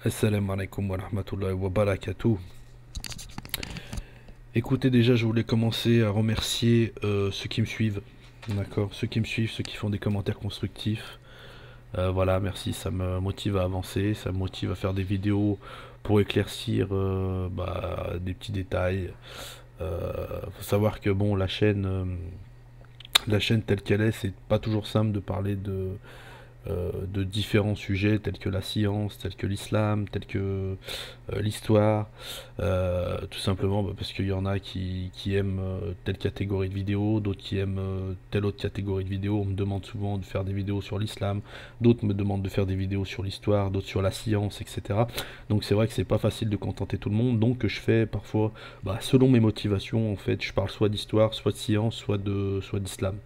Assalamu alaikum wa rahmatullahi wa barakatuh. Écoutez, déjà, je voulais commencer à remercier ceux qui me suivent. D'accord, ceux qui me suivent, ceux qui font des commentaires constructifs. Voilà, merci, ça me motive à avancer, ça me motive à faire des vidéos pour éclaircir des petits détails. Faut savoir que bon, la chaîne telle qu'elle est, c'est pas toujours simple de parler de différents sujets tels que la science, tels que l'islam, tels que l'histoire, tout simplement parce qu'il y en a qui aiment telle catégorie de vidéos, d'autres qui aiment telle autre catégorie de vidéos. On me demande souvent de faire des vidéos sur l'islam, d'autres me demandent de faire des vidéos sur l'histoire, d'autres sur la science, etc. Donc c'est vrai que c'est pas facile de contenter tout le monde, donc je fais parfois, selon mes motivations, en fait, je parle soit d'histoire, soit de science, soit d'islam.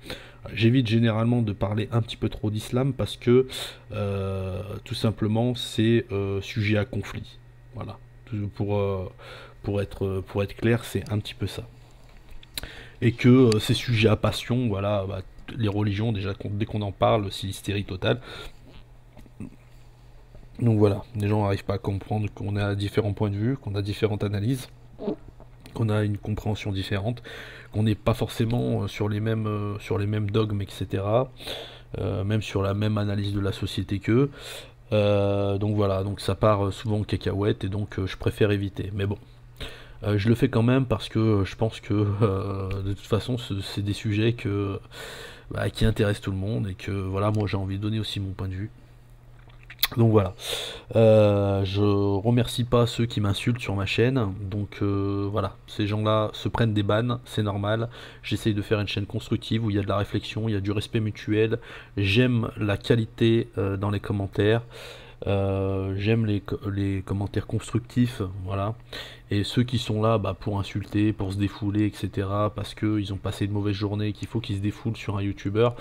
J'évite généralement de parler un petit peu trop d'islam parce que tout simplement c'est sujet à conflit. Voilà. Pour, euh, pour être clair, c'est un petit peu ça. Et que c'est sujet à passion, voilà, les religions, déjà, dès qu'on en parle, c'est hystérie totale. Donc voilà, les gens n'arrivent pas à comprendre qu'on a différents points de vue, qu'on a différentes analyses, qu'on a une compréhension différente, qu'on n'est pas forcément sur les mêmes dogmes, etc. Même sur la même analyse de la société qu'eux. Donc voilà, donc ça part souvent en cacahuète et donc je préfère éviter. Mais bon, je le fais quand même parce que je pense que de toute façon c'est des sujets qui intéressent tout le monde et que voilà, moi j'ai envie de donner aussi mon point de vue. Donc voilà. Je remercie pas ceux qui m'insultent sur ma chaîne. Donc voilà, ces gens-là se prennent des bannes, c'est normal. J'essaye de faire une chaîne constructive où il y a de la réflexion, il y a du respect mutuel. J'aime la qualité dans les commentaires. J'aime les commentaires constructifs, voilà. Et ceux qui sont là pour insulter, pour se défouler, etc., parce qu'ils ont passé une mauvaise journée et qu'il faut qu'ils se défoulent sur un youtubeur,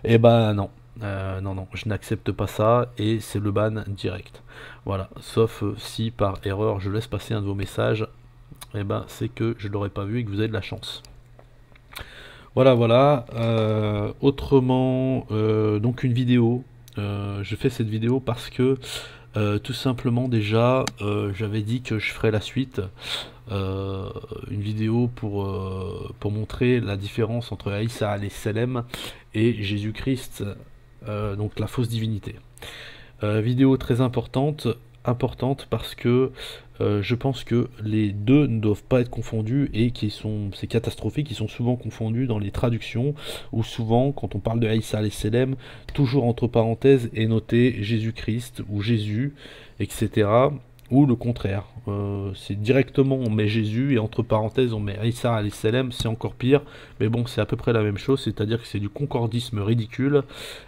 eh ben non. Non, non, je n'accepte pas ça et c'est le ban direct. Voilà, sauf si par erreur je laisse passer un de vos messages, eh ben c'est que je l'aurais pas vu et que vous avez de la chance. Voilà, voilà. Autrement, donc une vidéo. Je fais cette vidéo parce que tout simplement déjà, j'avais dit que je ferais la suite. euh, une vidéo pour montrer la différence entre Aïssa al-Salem et Jésus-Christ, donc la fausse divinité. Vidéo très importante parce que je pense que les deux ne doivent pas être confondus et c'est catastrophique, ils sont souvent confondus dans les traductions où souvent quand on parle de Aïssa al-Salem, toujours entre parenthèses est noté Jésus-Christ ou Jésus, etc. Ou le contraire, c'est directement on met Jésus et entre parenthèses on met Aïssa al-Salem, c'est encore pire, mais bon c'est à peu près la même chose, c'est-à-dire que c'est du concordisme ridicule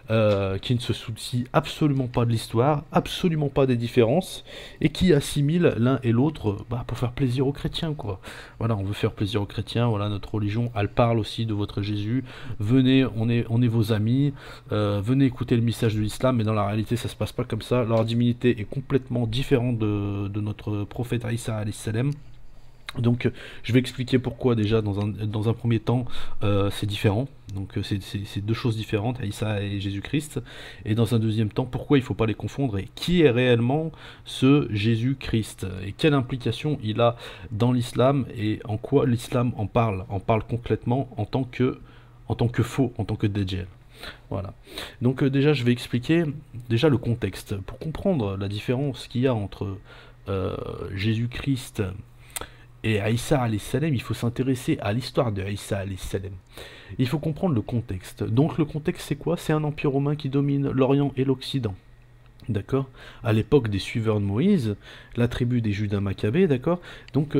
qui ne se soucie absolument pas de l'histoire, absolument pas des différences, et qui assimile l'un et l'autre pour faire plaisir aux chrétiens, quoi. Voilà, on veut faire plaisir aux chrétiens, voilà, notre religion, elle parle aussi de votre Jésus, venez, on est vos amis, venez écouter le message de l'islam, mais dans la réalité ça se passe pas comme ça, leur divinité est complètement différente de notre prophète Aïssa alayhi salam. Donc je vais expliquer pourquoi déjà dans un premier temps c'est différent. Donc c'est deux choses différentes, Aïssa et Jésus-Christ. Et dans un deuxième temps, pourquoi il ne faut pas les confondre et qui est réellement ce Jésus-Christ et quelle implication il a dans l'islam et en quoi l'islam en parle concrètement en tant que faux, en tant que Dajjal. Voilà. Donc déjà je vais expliquer déjà le contexte pour comprendre la différence qu'il y a entre Jésus-Christ et Aïssa alayhi salam, il faut s'intéresser à l'histoire de Aïssa alayhi salam. Il faut comprendre le contexte. Donc le contexte c'est quoi? C'est un empire romain qui domine l'Orient et l'Occident. D'accord? À l'époque des suiveurs de Moïse, la tribu des Judas Maccabées, d'accord? Donc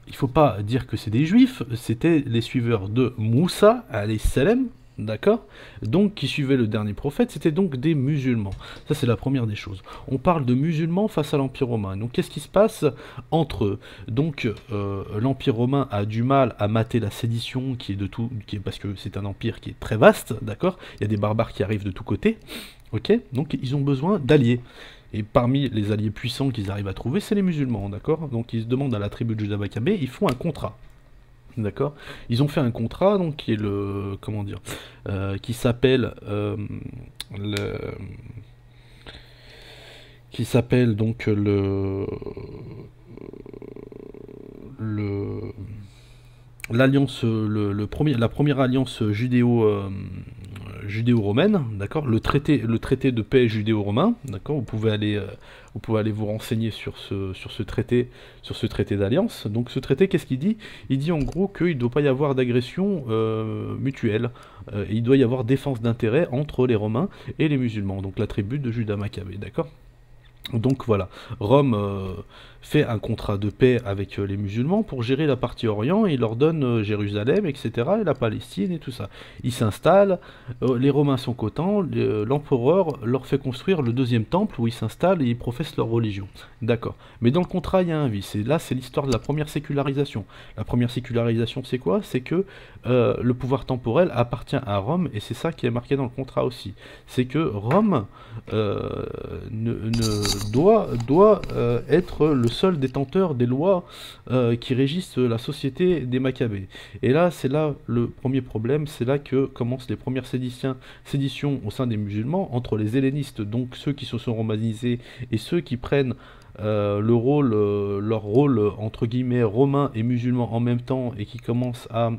il faut pas dire que c'est des juifs, c'était les suiveurs de Moussa alayhi salam, d'accord? Donc qui suivaient le dernier prophète, c'était donc des musulmans. Ça c'est la première des choses. On parle de musulmans face à l'Empire romain. Donc qu'est-ce qui se passe entre eux? Donc l'Empire romain a du mal à mater la sédition qui est de tout, parce que c'est un empire qui est très vaste, d'accord? Il y a des barbares qui arrivent de tous côtés. Ok? Donc ils ont besoin d'alliés. Et parmi les alliés puissants qu'ils arrivent à trouver, c'est les musulmans, d'accord? Donc ils se demandent à la tribu de Judas Maccabée, ils font un contrat. D'accord. Ils ont fait un contrat, donc qui est le, comment dire, qui s'appelle le, qui s'appelle donc le l'alliance, la première alliance judéo-romaine, d'accord, le traité de paix judéo-romain, d'accord, vous pouvez aller vous renseigner sur ce traité d'alliance. Donc ce traité, qu'est-ce qu'il dit? Il dit en gros qu'il ne doit pas y avoir d'agression mutuelle, et il doit y avoir défense d'intérêt entre les Romains et les musulmans, donc la tribu de Juda Maccabée, d'accord? Donc voilà, Rome fait un contrat de paix avec les musulmans pour gérer la partie Orient, et il leur donne Jérusalem, etc., et la Palestine et tout ça. Ils s'installent, les Romains sont contents, l'empereur leur fait construire le deuxième temple où ils s'installent et ils professent leur religion. D'accord. Mais dans le contrat, il y a un vice, et là c'est l'histoire de la première sécularisation. La première sécularisation, c'est quoi? C'est que le pouvoir temporel appartient à Rome, et c'est ça qui est marqué dans le contrat aussi. C'est que Rome doit être le seul détenteur des lois qui régissent la société des Maccabées. Et là, c'est là le premier problème, c'est là que commencent les premières séditions au sein des musulmans, entre les hellénistes, donc ceux qui se sont romanisés, et ceux qui prennent leur rôle, entre guillemets, romain et musulman en même temps, et qui commencent à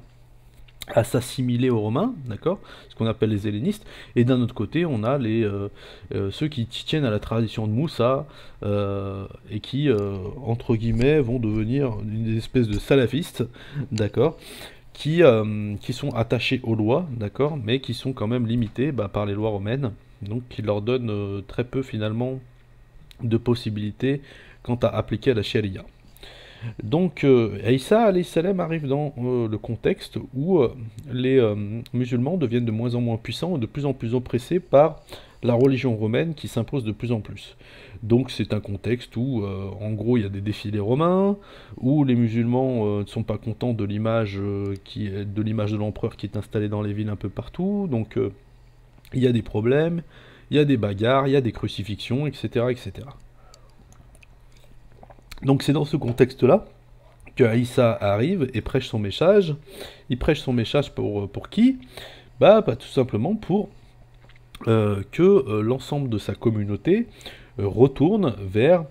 s'assimiler aux Romains, d'accord, ce qu'on appelle les hellénistes, et d'un autre côté, on a ceux qui tiennent à la tradition de Moussa, et qui, entre guillemets, vont devenir une espèce de salafistes, d'accord, qui sont attachés aux lois, d'accord, mais qui sont quand même limités par les lois romaines, donc qui leur donnent très peu, finalement, de possibilités quant à appliquer la charia. Donc Isa alayhi salam arrive dans le contexte où les musulmans deviennent de moins en moins puissants et de plus en plus oppressés par la religion romaine qui s'impose de plus en plus. Donc c'est un contexte où en gros il y a des défilés romains, où les musulmans ne sont pas contents de l'image de l'empereur qui est installé dans les villes un peu partout, donc il y a des problèmes, il y a des bagarres, il y a des crucifixions, etc. etc. Donc c'est dans ce contexte-là que Aïssa arrive et prêche son message. Il prêche son message pour qui? Tout simplement pour que l'ensemble de sa communauté retourne vers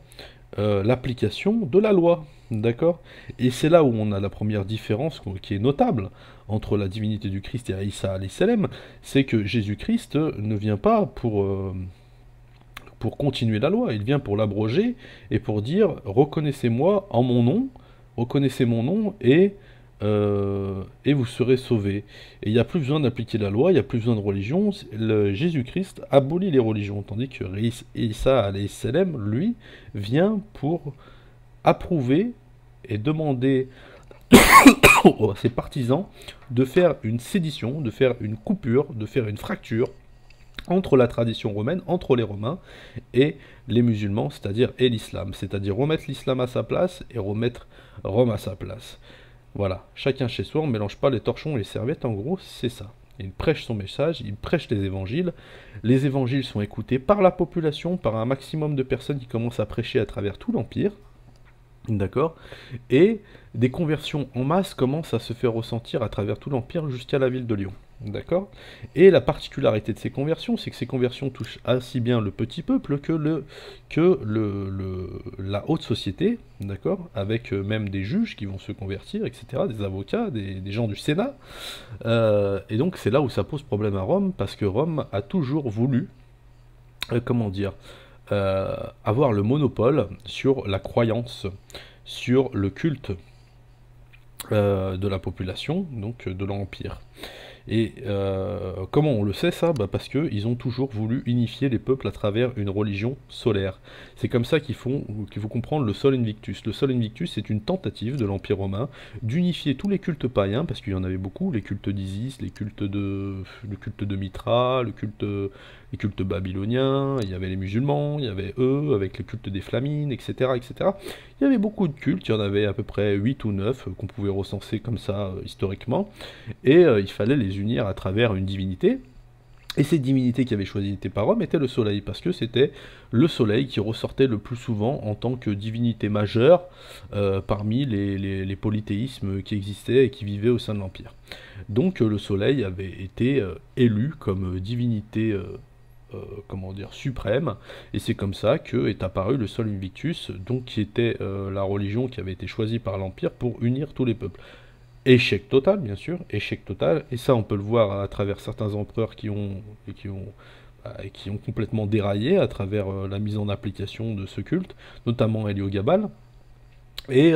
l'application de la loi. D'accord? Et c'est là où on a la première différence qui est notable entre la divinité du Christ et Aïssa alayhi salam, c'est que Jésus-Christ ne vient pas pour continuer la loi, il vient pour l'abroger et pour dire reconnaissez-moi en mon nom, reconnaissez mon nom et vous serez sauvés. Et il n'y a plus besoin d'appliquer la loi, il n'y a plus besoin de religion. Jésus-Christ abolit les religions, tandis que Isa alayhi salam, lui, vient pour approuver et demander à ses partisans de faire une sédition, de faire une coupure, de faire une fracture entre la tradition romaine, entre les Romains et les musulmans, c'est-à-dire et l'islam, c'est-à-dire remettre l'islam à sa place et remettre Rome à sa place. Voilà, chacun chez soi, on ne mélange pas les torchons et les serviettes, en gros, c'est ça. Il prêche son message, il prêche les évangiles sont écoutés par la population, par un maximum de personnes qui commencent à prêcher à travers tout l'Empire, d'accord, et des conversions en masse commencent à se faire ressentir à travers tout l'Empire jusqu'à la ville de Lyon. D'accord? Et la particularité de ces conversions, c'est que ces conversions touchent aussi bien le petit peuple la haute société, d'accord? Avec même des juges qui vont se convertir, etc., des avocats, des gens du Sénat. Et donc c'est là où ça pose problème à Rome, parce que Rome a toujours voulu, comment dire, avoir le monopole sur la croyance, sur le culte de la population, donc de l'Empire. Et comment on le sait ça? Parce qu'ils ont toujours voulu unifier les peuples à travers une religion solaire. C'est comme ça qu'il faut comprendre le Sol Invictus. Le Sol Invictus, c'est une tentative de l'Empire romain d'unifier tous les cultes païens, parce qu'il y en avait beaucoup, les cultes d'Isis, le culte de Mithra, les cultes babyloniens, il y avait les musulmans, il y avait eux, avec le culte des Flamines, etc., etc. Il y avait beaucoup de cultes, il y en avait à peu près 8 ou 9 qu'on pouvait recenser comme ça historiquement, et il fallait les unir à travers une divinité. Et cette divinité qui avait choisi par Rome était le soleil, parce que c'était le soleil qui ressortait le plus souvent en tant que divinité majeure parmi les polythéismes qui existaient et qui vivaient au sein de l'Empire. Donc le soleil avait été élu comme divinité comment dire, suprême, et c'est comme ça que est apparu le Sol Invictus, donc qui était la religion qui avait été choisie par l'Empire pour unir tous les peuples. Échec total, bien sûr, échec total, et ça on peut le voir à travers certains empereurs qui ont complètement déraillé à travers la mise en application de ce culte, notamment Héliogabal, et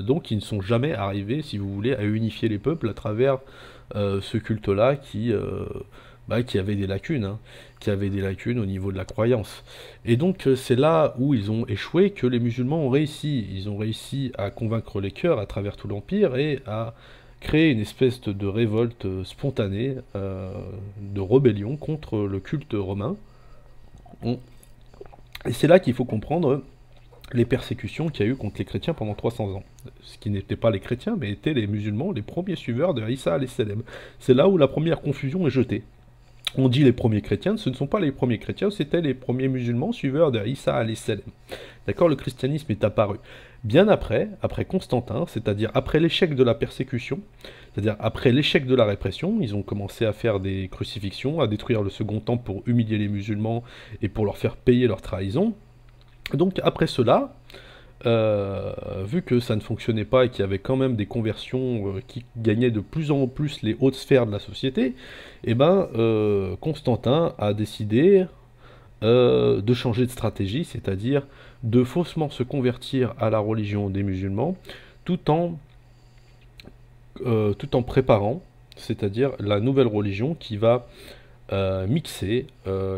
donc ils ne sont jamais arrivés, si vous voulez, à unifier les peuples à travers ce culte-là qui avait des lacunes, hein, qui avait des lacunes au niveau de la croyance. Et donc c'est là où ils ont échoué que les musulmans ont réussi. Ils ont réussi à convaincre les cœurs à travers tout l'Empire et à créer une espèce de révolte spontanée, de rébellion contre le culte romain. Et c'est là qu'il faut comprendre les persécutions qu'il y a eu contre les chrétiens pendant 300 ans. Ce qui n'étaient pas les chrétiens, mais étaient les musulmans, les premiers suiveurs de Isa a.s. C'est là où la première confusion est jetée. On dit les premiers chrétiens, ce ne sont pas les premiers chrétiens, c'était les premiers musulmans suiveurs de Isa a.s. D'accord, le christianisme est apparu bien après Constantin, c'est-à-dire après l'échec de la persécution, c'est-à-dire après l'échec de la répression. Ils ont commencé à faire des crucifixions, à détruire le second temple pour humilier les musulmans et pour leur faire payer leur trahison. Donc après cela, vu que ça ne fonctionnait pas et qu'il y avait quand même des conversions qui gagnaient de plus en plus les hautes sphères de la société, eh ben, Constantin a décidé de changer de stratégie, c'est-à-dire de faussement se convertir à la religion des musulmans, tout en préparant, c'est-à-dire la nouvelle religion qui va mixer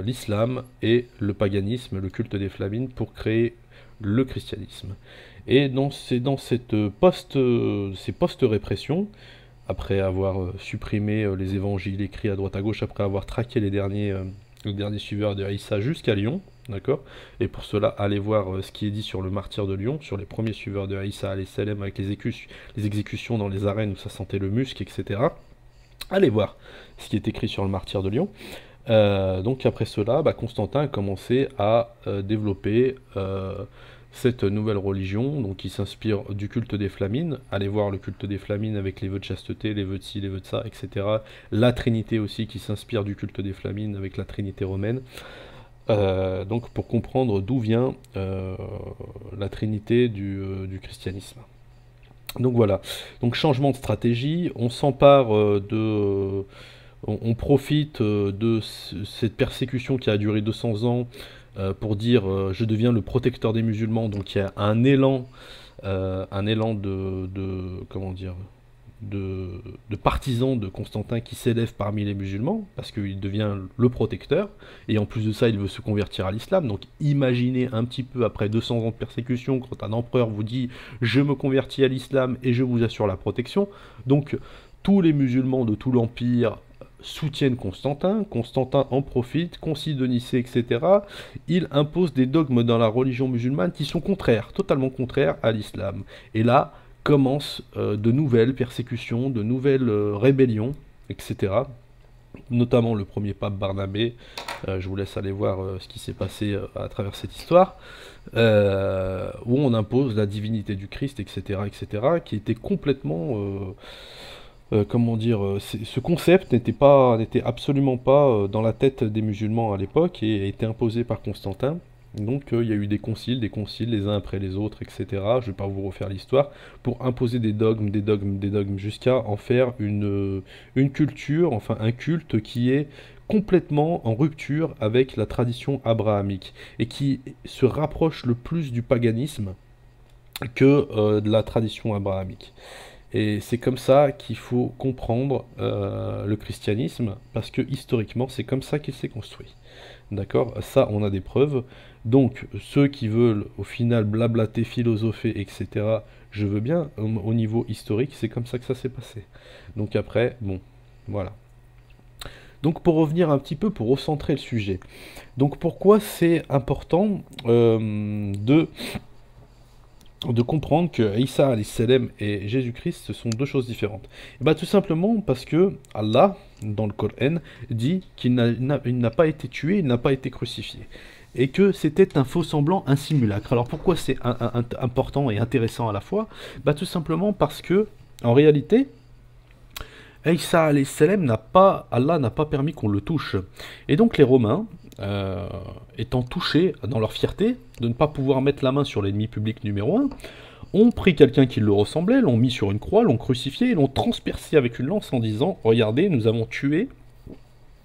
l'islam et le paganisme, le culte des Flamines, pour créer le christianisme. Et c'est dans ces post-répression, après avoir supprimé les évangiles écrits à droite à gauche, après avoir traqué les derniers suiveurs de Isa jusqu'à Lyon, d'accord. Et pour cela, allez voir ce qui est dit sur le martyr de Lyon, sur les premiers suiveurs de Isa a.s. avec les exécutions dans les arènes où ça sentait le musc, etc. Allez voir ce qui est écrit sur le martyr de Lyon. Donc après cela, Constantin a commencé à développer cette nouvelle religion, donc qui s'inspire du culte des Flamines. Allez voir le culte des Flamines avec les vœux de chasteté, les vœux de ci, les vœux de ça, etc. La Trinité aussi qui s'inspire du culte des Flamines avec la Trinité romaine. Donc pour comprendre d'où vient la Trinité du christianisme. Donc voilà, donc changement de stratégie, on s'empare on profite de cette persécution qui a duré 200 ans pour dire je deviens le protecteur des musulmans. Donc il y a un élan comment dire, de partisans de Constantin qui s'élèvent parmi les musulmans, parce qu'il devient le protecteur, et en plus de ça, il veut se convertir à l'islam. Donc imaginez un petit peu, après 200 ans de persécution, quand un empereur vous dit « je me convertis à l'islam et je vous assure la protection », donc tous les musulmans de tout l'Empire soutiennent Constantin, Constantin en profite, concile de Nicée, etc. Il impose des dogmes dans la religion musulmane qui sont contraires, totalement contraires à l'islam. Et là, commencent de nouvelles persécutions, de nouvelles rébellions, etc. Notamment le premier pape Barnabé. Je vous laisse aller voir ce qui s'est passé à travers cette histoire, où on impose la divinité du Christ, etc., etc., qui était complètement... comment dire, ce concept n'était absolument pas dans la tête des musulmans à l'époque et a été imposé par Constantin. Donc il y a eu des conciles les uns après les autres, etc. Je ne vais pas vous refaire l'histoire, pour imposer des dogmes, jusqu'à en faire une culture, enfin un culte qui est complètement en rupture avec la tradition abrahamique et qui se rapproche le plus du paganisme que de la tradition abrahamique. Et c'est comme ça qu'il faut comprendre le christianisme, parce que historiquement, c'est comme ça qu'il s'est construit. D'accord? Ça, on a des preuves. Donc, ceux qui veulent, au final, blablater, philosopher, etc., je veux bien, au niveau historique, c'est comme ça que ça s'est passé. Donc après, bon, voilà. Donc pour revenir un petit peu, pour recentrer le sujet. Donc pourquoi c'est important de comprendre que Isa a.s. et Jésus-Christ, ce sont deux choses différentes. Et bah, tout simplement parce que Allah, dans le Coran, dit qu'il n'a pas été tué, il n'a pas été crucifié. Et que c'était un faux semblant, un simulacre. Alors pourquoi c'est important et intéressant à la fois? Bah, tout simplement parce que, en réalité, Isa a.s. Allah n'a pas permis qu'on le touche. Et donc les Romains, étant touchés dans leur fierté de ne pas pouvoir mettre la main sur l'ennemi public numéro un, ont pris quelqu'un qui le ressemblait, l'ont mis sur une croix, l'ont crucifié et l'ont transpercé avec une lance en disant « Regardez, nous avons tué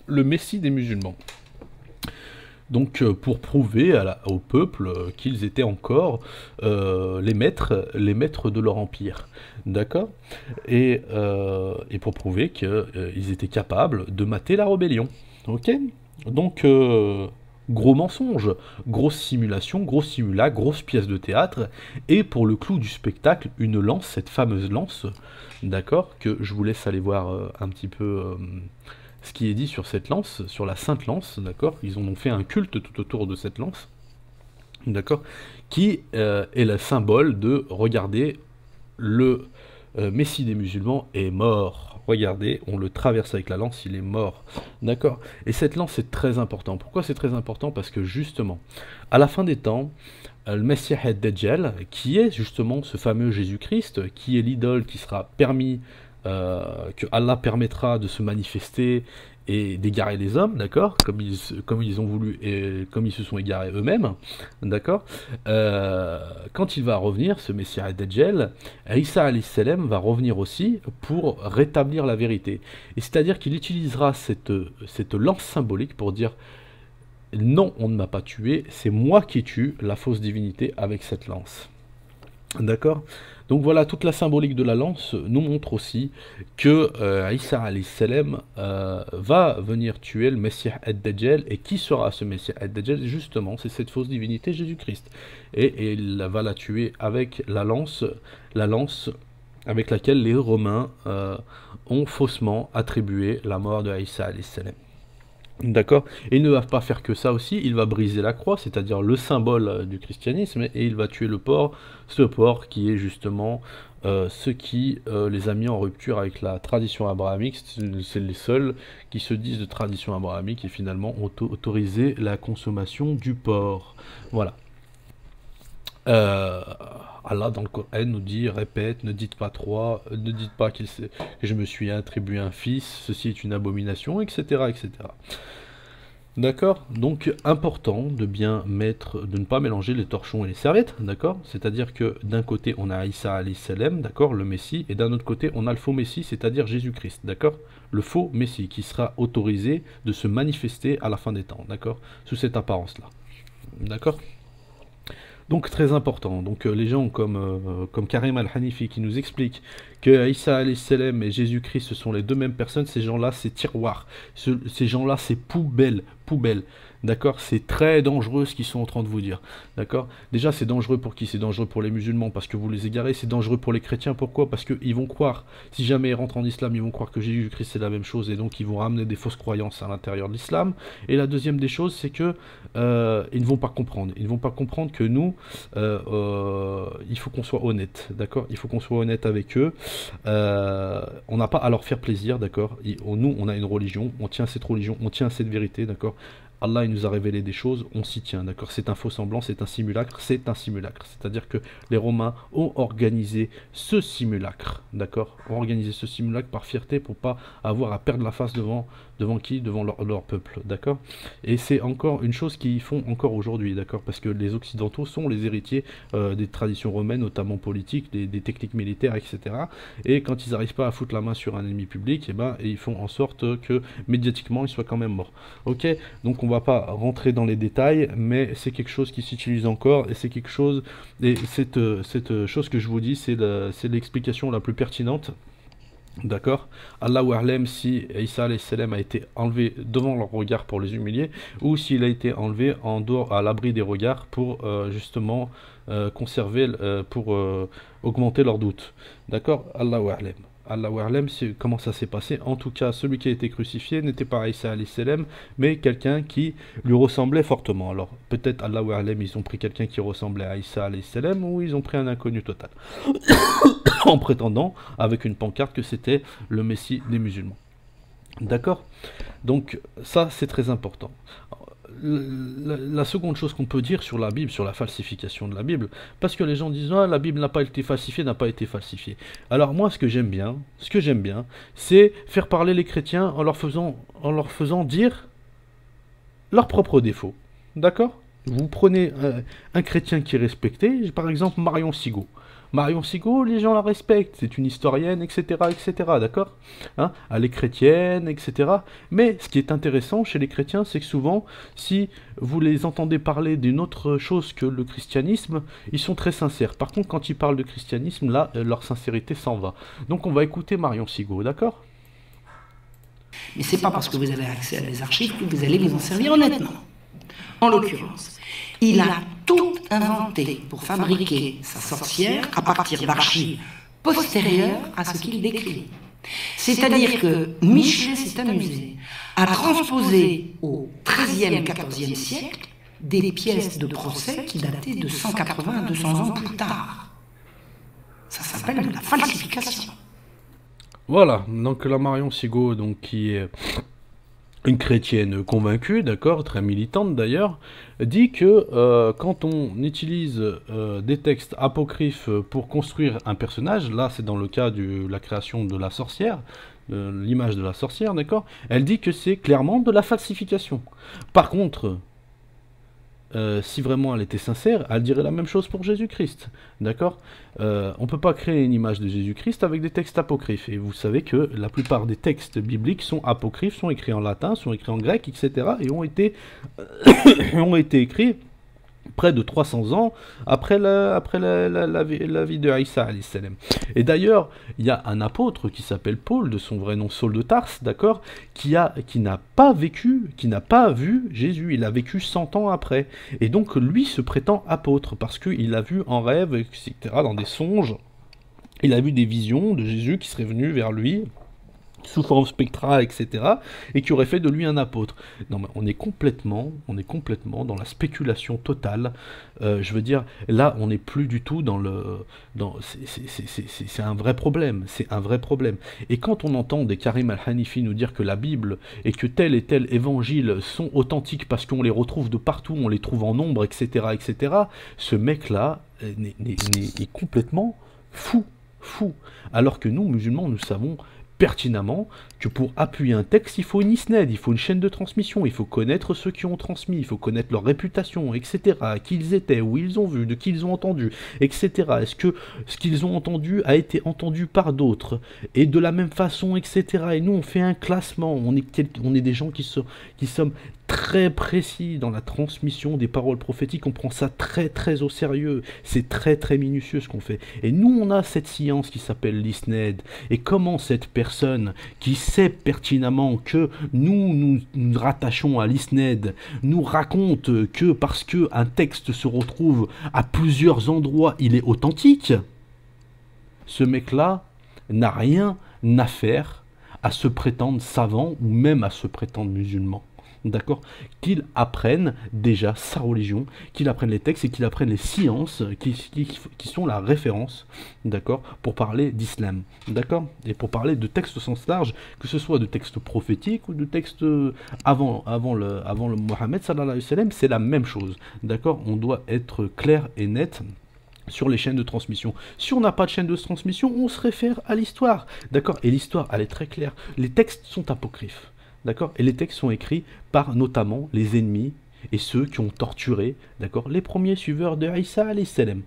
le Messie des musulmans ». Donc pour prouver au peuple qu'ils étaient encore les maîtres de leur empire. D'accord, et pour prouver qu'ils étaient capables de mater la rébellion. Ok. Donc gros mensonge, grosse simulation, gros simulacre, grosse pièce de théâtre, et pour le clou du spectacle, une lance, cette fameuse lance, d'accord, que je vous laisse aller voir un petit peu ce qui est dit sur cette lance, sur la sainte lance, d'accord. Ils ont donc fait un culte tout autour de cette lance, d'accord, qui est le symbole de, regardez, le Messie des musulmans est mort. Regardez, on le traverse avec la lance, il est mort. D'accord. Et cette lance, c'est très important. Pourquoi c'est très important? Parce que justement, à la fin des temps, le Messie ad-Dajjal, qui est justement ce fameux Jésus-Christ, qui est l'idole qui sera permis, que Allah permettra de se manifester et d'égarer les hommes, d'accord, comme ils ont voulu et comme ils se sont égarés eux-mêmes, d'accord. Quand il va revenir, ce Messie ad-Dajjal, Isa alayhi salam va revenir aussi pour rétablir la vérité. Et c'est-à-dire qu'il utilisera cette lance symbolique pour dire non, on ne m'a pas tué, c'est moi qui tue la fausse divinité avec cette lance. D'accord. Donc voilà, toute la symbolique de la lance nous montre aussi que Isa alayhi salam va venir tuer le Messie ad-Dajjal. Et qui sera ce Messie ad-Dajjal? Justement, c'est cette fausse divinité Jésus-Christ. Et il va la tuer avec la lance avec laquelle les Romains ont faussement attribué la mort de Isa alayhi salam. D'accord. Et il ne va pas faire que ça aussi, il va briser la croix, c'est-à-dire le symbole du christianisme, et il va tuer le porc, ce porc qui est justement ce qui les a mis en rupture avec la tradition abrahamique. C'est les seuls qui se disent de tradition abrahamique et finalement ont autorisé la consommation du porc. Voilà. Allah dans le Coran nous dit, répète, ne dites pas ne dites pas que je me suis attribué un fils, ceci est une abomination, etc. etc. D'accord. Donc important de bien mettre, de ne pas mélanger les torchons et les serviettes, d'accord. C'est-à-dire que d'un côté on a Isa alayhi salam, d'accord, le Messie, et d'un autre côté on a le faux Messie, c'est-à-dire Jésus-Christ, d'accord. Le faux Messie qui sera autorisé de se manifester à la fin des temps, d'accord, sous cette apparence-là, d'accord. Donc très important. Donc les gens comme Karim Al-Hanifi qui nous expliquent que Isa alayhi salam et Jésus-Christ ce sont les deux mêmes personnes, ces gens-là c'est tiroir, ces gens-là c'est poubelle, d'accord. C'est très dangereux ce qu'ils sont en train de vous dire, d'accord. Déjà c'est dangereux pour qui? C'est dangereux pour les musulmans parce que vous les égarez, c'est dangereux pour les chrétiens, pourquoi? Parce qu'ils vont croire, si jamais ils rentrent en islam, ils vont croire que Jésus-Christ c'est la même chose et donc ils vont ramener des fausses croyances à l'intérieur de l'islam. Et la deuxième des choses c'est que ils ne vont pas comprendre, que nous il faut qu'on soit honnête, d'accord. Il faut qu'on soit honnête avec eux. On n'a pas à leur faire plaisir, d'accord. Nous on a une religion, on tient à cette religion, on tient à cette vérité, d'accord. Allah il nous a révélé des choses, on s'y tient, d'accord. C'est un faux semblant, c'est un simulacre, c'est-à-dire que les Romains ont organisé ce simulacre, d'accord. Ont organisé ce simulacre par fierté pour pas avoir à perdre la face devant qui? Devant leur peuple, d'accord. Et c'est encore une chose qu'ils font encore aujourd'hui, d'accord, parce que les Occidentaux sont les héritiers des traditions romaines, notamment politiques, des techniques militaires, etc. Et quand ils n'arrivent pas à foutre la main sur un ennemi public, et ben, ils font en sorte que médiatiquement, il soit quand même mort. Ok, donc on va pas rentrer dans les détails, mais c'est quelque chose qui s'utilise encore, et c'est quelque chose, et cette chose que je vous dis, c'est l'explication la plus pertinente. D'accord. Allahu a'lam si Isa alayhi salam a été enlevé devant leur regard pour les humilier, ou s'il a été enlevé en dehors, à l'abri des regards, pour justement conserver, pour augmenter leurs doutes. D'accord. Allahu a'lam. Allahu a'lam comment ça s'est passé. En tout cas, celui qui a été crucifié n'était pas Isa alayhi salam, mais quelqu'un qui lui ressemblait fortement. Alors peut-être Allahu a'lam, ils ont pris quelqu'un qui ressemblait à Isa alayhi salam, ou ils ont pris un inconnu total. En prétendant, avec une pancarte, que c'était le Messie des musulmans. D'accord. Donc ça, c'est très important. La seconde chose qu'on peut dire sur la Bible, sur la falsification de la Bible, parce que les gens disent ah, la Bible n'a pas été falsifiée, Alors moi, ce que j'aime bien, c'est faire parler les chrétiens en leur faisant dire leurs propres défauts. D'accord? Vous prenez un chrétien qui est respecté, par exemple Marion Sigaud. Marion Sigaud, les gens la respectent, c'est une historienne, etc., d'accord, hein, elle est chrétienne, etc. Mais ce qui est intéressant chez les chrétiens, c'est que souvent, si vous les entendez parler d'une autre chose que le christianisme, ils sont très sincères. Par contre, quand ils parlent de christianisme, là, leur sincérité s'en va. Donc on va écouter Marion Sigaud, d'accord? Mais c'est pas parce que vous avez accès à des archives que vous allez vous en servir honnêtement. En l'occurrence, il a tout inventé pour fabriquer sa sorcière à partir d'archives postérieures à ce qu'il décrit. C'est-à-dire que Michelet s'est amusé à transposer au XIIIe, XIVe siècle des pièces de procès qui dataient de 180 à 200 ans plus tard. Ça s'appelle de la falsification. Voilà, donc la Marion Sigaud, donc, qui est une chrétienne convaincue, d'accord, très militante d'ailleurs, dit que quand on utilise des textes apocryphes pour construire un personnage, là c'est dans le cas de la création de la sorcière, l'image de la sorcière, d'accord, elle dit que c'est clairement de la falsification. Par contre, si vraiment elle était sincère, elle dirait la même chose pour Jésus-Christ, d'accord. On ne peut pas créer une image de Jésus-Christ avec des textes apocryphes, et vous savez que la plupart des textes bibliques sont apocryphes, sont écrits en latin, sont écrits en grec, etc., et ont été, ont été écrits près de 300 ans après la vie de Isa alayhi salam. Et d'ailleurs, il y a un apôtre qui s'appelle Paul, de son vrai nom Saul de Tarse, d'accord, qui n'a pas vécu, qui n'a pas vu Jésus, il a vécu 100 ans après. Et donc lui se prétend apôtre, parce qu'il a vu en rêve, etc., dans des songes, il a vu des visions de Jésus qui serait venu vers lui, sous forme spectrale, etc., et qui aurait fait de lui un apôtre. Non, mais on est complètement dans la spéculation totale. Je veux dire, là, on n'est plus du tout dans le... c'est un vrai problème, c'est un vrai problème. Et quand on entend des Karim al-Hanifi nous dire que la Bible et que tel et tel évangile sont authentiques parce qu'on les retrouve de partout, on les trouve en nombre, etc., ce mec-là est complètement fou. Alors que nous, musulmans, nous savons pertinemment que pour appuyer un texte, il faut une isnad, il faut une chaîne de transmission, il faut connaître ceux qui ont transmis, il faut connaître leur réputation, etc., qui ils étaient, où ils ont vu, de qui ils ont entendu, etc. Est-ce que ce qu'ils ont entendu a été entendu par d'autres, et de la même façon, etc. Et nous, on fait un classement, on est des gens qui sommes très précis dans la transmission des paroles prophétiques, on prend ça très très au sérieux, c'est très très minutieux ce qu'on fait. Et nous, on a cette science qui s'appelle l'isnad, et comment cette personne qui sait pertinemment que nous rattachons à l'isnad nous raconte que parce que un texte se retrouve à plusieurs endroits, il est authentique, ce mec-là n'a rien à faire à se prétendre savant ou même à se prétendre musulman. D'accord, qu'il apprenne déjà sa religion, qu'il apprenne les textes et qu'il apprenne les sciences qui sont la référence, d'accord, pour parler d'islam, d'accord, et pour parler de textes au sens large, que ce soit de textes prophétiques ou de textes avant le Mohammed sallallahu alayhi wa sallam, c'est la même chose, d'accord. On doit être clair et net sur les chaînes de transmission. Si on n'a pas de chaîne de transmission, on se réfère à l'histoire, d'accord, et l'histoire, elle est très claire, les textes sont apocryphes. D'accord, et les textes sont écrits par notamment les ennemis et ceux qui ont torturé, d'accord, les premiers suiveurs de Isa alayhi salam,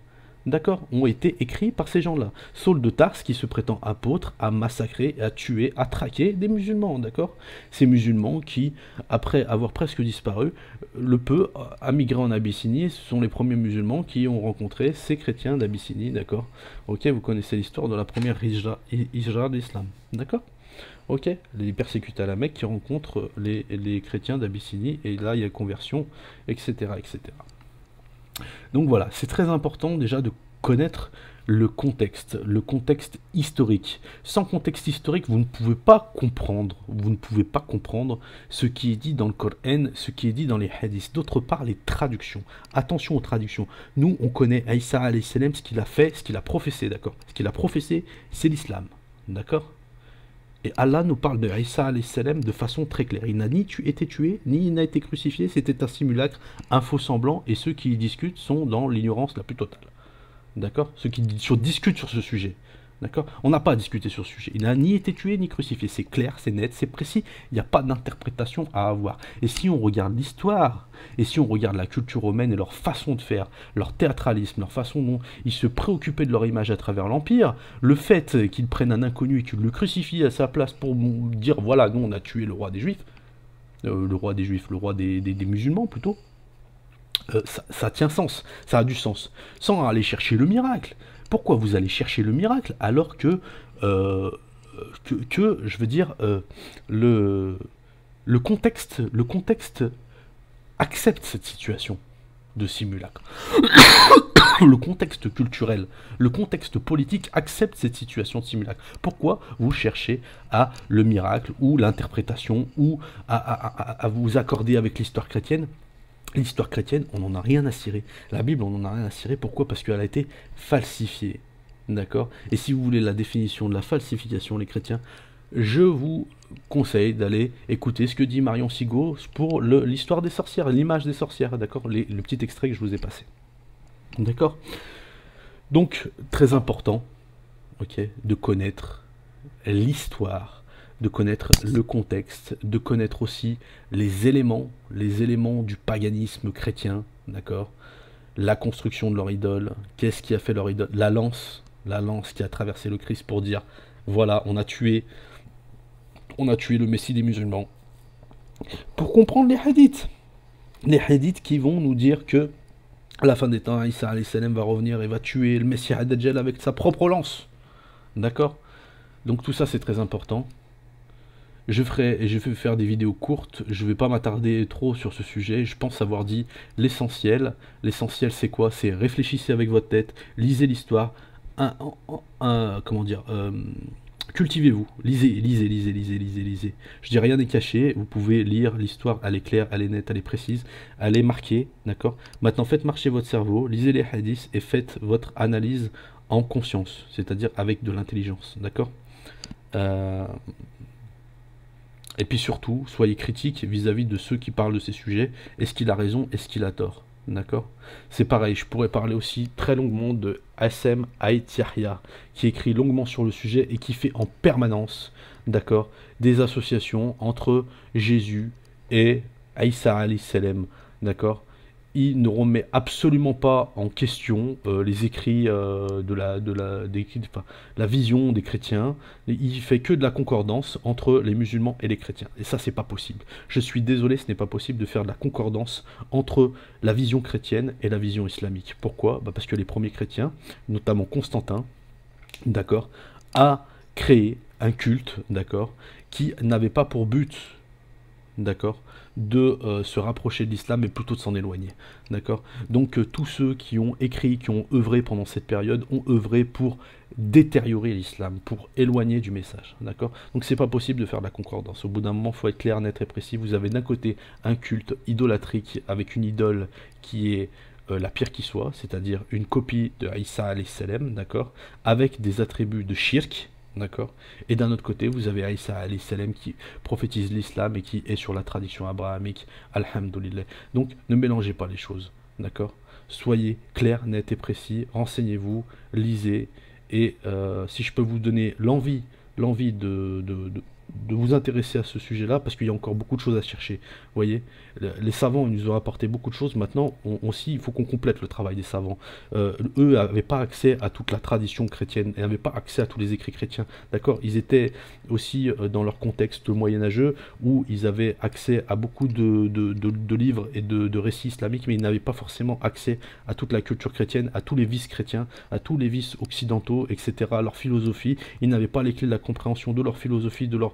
d'accord, ont été écrits par ces gens-là. Saul de Tarse, qui se prétend apôtre, a massacré, a tué, a traqué des musulmans, d'accord. Ces musulmans qui, après avoir presque disparu, le peu a migré en Abyssinie. Ce sont les premiers musulmans qui ont rencontré ces chrétiens d'Abyssinie, d'accord. Ok, vous connaissez l'histoire de la première hijra de l'islam, d'accord. Ok, les persécutés à la Mecque qui rencontrent les chrétiens d'Abyssinie, et là il y a conversion, etc., etc. Donc voilà, c'est très important déjà de connaître le contexte historique. Sans contexte historique, vous ne pouvez pas comprendre ce qui est dit dans le Coran, ce qui est dit dans les hadiths. D'autre part, les traductions. Attention aux traductions. Nous, on connaît Isa alayhi salam, ce qu'il a fait, ce qu'il a professé, d'accord. Ce qu'il a professé, c'est l'islam, d'accord. Et Allah nous parle de Isa alayhi salam de façon très claire. Il n'a ni été tué, ni il n'a été crucifié, c'était un simulacre, un faux semblant, et ceux qui y discutent sont dans l'ignorance la plus totale. D'accord. Ceux qui discutent sur ce sujet. D'accord? On n'a pas à discuter sur ce sujet. Il n'a ni été tué ni crucifié. C'est clair, c'est net, c'est précis. Il n'y a pas d'interprétation à avoir. Et si on regarde l'histoire, et si on regarde la culture romaine et leur façon de faire, leur théâtralisme, leur façon dont ils se préoccupaient de leur image à travers l'Empire, le fait qu'ils prennent un inconnu et qu'ils le crucifient à sa place pour dire voilà, nous on a tué le roi des Juifs, le roi des musulmans plutôt, ça tient sens, ça a du sens, sans aller chercher le miracle. Pourquoi vous allez chercher le miracle alors je veux dire, le contexte accepte cette situation de simulacre. Le contexte culturel, le contexte politique accepte cette situation de simulacre. Pourquoi vous cherchez à le miracle ou l'interprétation ou à vous accorder avec l'histoire chrétienne? L'histoire chrétienne, on n'en a rien à cirer. La Bible, on n'en a rien à cirer. Pourquoi? Parce qu'elle a été falsifiée. D'accord? Et si vous voulez la définition de la falsification, les chrétiens, je vous conseille d'aller écouter ce que dit Marion Sigaud pour l'histoire des sorcières, l'image des sorcières. D'accord? Le petit extrait que je vous ai passé. D'accord? Donc, très important, ok, de connaître l'histoire, de connaître le contexte, de connaître aussi les éléments du paganisme chrétien, d'accord? La construction de leur idole, qu'est-ce qui a fait leur idole? La lance qui a traversé le Christ pour dire, voilà, on a tué le Messie des musulmans. Pour comprendre les hadiths qui vont nous dire que à la fin des temps, Isa alayhi salam va revenir et va tuer le Messie ad-Dajjal avec sa propre lance, d'accord? Donc tout ça c'est très important. Je vais faire des vidéos courtes, je ne vais pas m'attarder trop sur ce sujet, je pense avoir dit l'essentiel. L'essentiel c'est quoi? C'est réfléchissez avec votre tête, lisez l'histoire, cultivez-vous, lisez. Je dis rien n'est caché, vous pouvez lire l'histoire, elle est claire, elle est nette, elle est précise, elle est marquée, d'accord? Maintenant faites marcher votre cerveau, lisez les hadiths et faites votre analyse en conscience, c'est-à-dire avec de l'intelligence, d'accord? Et puis surtout, soyez critique vis-à-vis de ceux qui parlent de ces sujets. Est-ce qu'il a raison? Est-ce qu'il a tort? D'accord? C'est pareil, je pourrais parler aussi très longuement de Hassem Ait Yahya, qui écrit longuement sur le sujet et qui fait en permanence, d'accord, des associations entre Jésus et Isa alayhi salam, d'accord? Il ne remet absolument pas en question les écrits la vision des chrétiens. Il fait que de la concordance entre les musulmans et les chrétiens. Et ça, c'est pas possible. Je suis désolé, ce n'est pas possible de faire de la concordance entre la vision chrétienne et la vision islamique. Pourquoi? Parce que les premiers chrétiens, notamment Constantin, d'accord, a créé un culte, d'accord, qui n'avait pas pour but, d'accord, de se rapprocher de l'islam mais plutôt de s'en éloigner, d'accord. Donc tous ceux qui ont écrit, qui ont œuvré pendant cette période ont œuvré pour détériorer l'islam, pour éloigner du message, d'accord. Donc c'est pas possible de faire de la concordance. Au bout d'un moment, il faut être clair, net et précis. Vous avez d'un côté un culte idolâtrique avec une idole qui est la pire qui soit, c'est-à-dire une copie de Isa alayhi salam, d'accord, avec des attributs de shirk, d'accord. Et d'un autre côté, vous avez Isa alayhi salam qui prophétise l'islam et qui est sur la tradition abrahamique, alhamdoulilah. Donc, ne mélangez pas les choses, d'accord. Soyez clair, net et précis, renseignez-vous, lisez, et si je peux vous donner l'envie de vous intéresser à ce sujet-là, parce qu'il y a encore beaucoup de choses à chercher. Vous voyez, les savants nous ont apporté beaucoup de choses. Maintenant, aussi, il faut qu'on complète le travail des savants. Eux n'avaient pas accès à toute la tradition chrétienne, et n'avaient pas accès à tous les écrits chrétiens. D'accord? Ils étaient aussi dans leur contexte moyenâgeux, où ils avaient accès à beaucoup de livres et de récits islamiques, mais ils n'avaient pas forcément accès à toute la culture chrétienne, à tous les vices chrétiens, à tous les vices occidentaux, etc., à leur philosophie. Ils n'avaient pas les clés de la compréhension de leur philosophie, de leur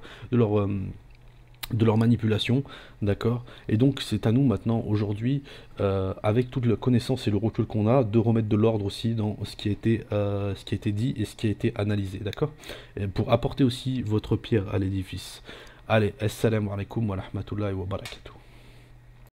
manipulation, d'accord. Et donc c'est à nous maintenant, aujourd'hui, avec toute la connaissance et le recul qu'on a, de remettre de l'ordre aussi dans ce qui a été dit et ce qui a été analysé, d'accord, pour apporter aussi votre pierre à l'édifice. Allez, assalamu alaikum wa rahmatullahi wa barakatuh.